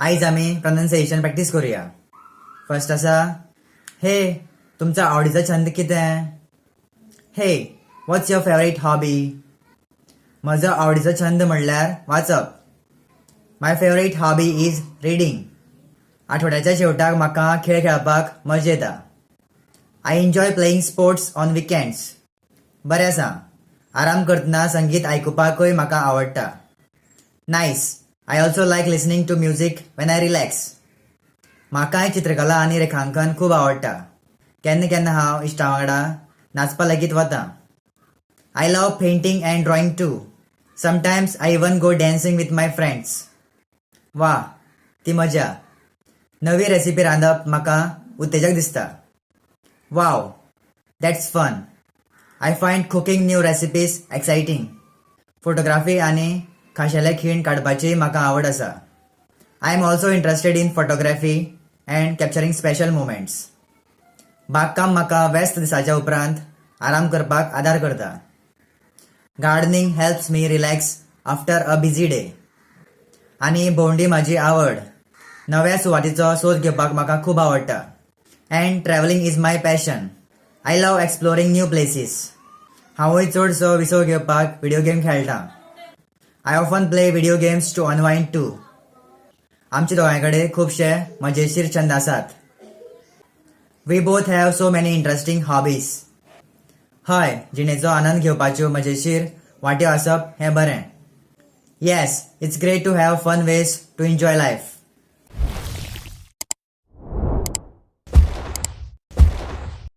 आयज आमी pronunciation practice करूया. फर्स्ट आसा हे तुमचो आवडीचो छंद कितें? हे व्हॉट्स युअर फेवरेट हॉबी? म्हजो आवडीचो छंद म्हणल्यार वाचप. My favourite hobby is reading. आठवड्याच्या शेवटाक म्हाका खेळ खेळपाक मजा येता. I enjoy playing sports on weekends. बरें आसा. आराम करतना संगीत आयकुपाकूय म्हाका आवडटा. Nice. I also like listening to music when I relax. म्हाकाय चित्रकला आनी रेखांकन खूब आवडटा. केन्ना केन्ना हांव इश्टां वांगडा नाचपा लेगीत वता. I love painting and drawing too. Sometimes I even go dancing with my friends. वा, ती मजा. नवी रेसिपी रांदप म्हाका उत्तेजक दिसता. Wow, that's fun. I find cooking new recipes exciting. Photography आनी खाशेले खीण काडपाची म्हाका आवड आसा. I am also interested in photography and capturing special moments. बागकाम म्हाका व्यस्त दिसाच्या उपरांत आराम करपाक आदार करता. Gardening helps me relax after a busy day. आनी भोंवडी म्हाजी आवड. नव्या सुवातीचो सोद घेवपाक म्हाका खूब आवडटा. And travelling is my passion. I love exploring new places. हांवूय चडसो विसव घेवपाक व्हिडिओ गेम खेळटा. I often play video games to unwind too. आमचे दोगांय खूबशे मजेशीर छंद आसात. We both have so many interesting hobbies. हय, जिणेचो आनंद घेवपाच्यो मजेशीर वाट्यो आसप हें बरें. Yes, it's great to have fun ways to enjoy life.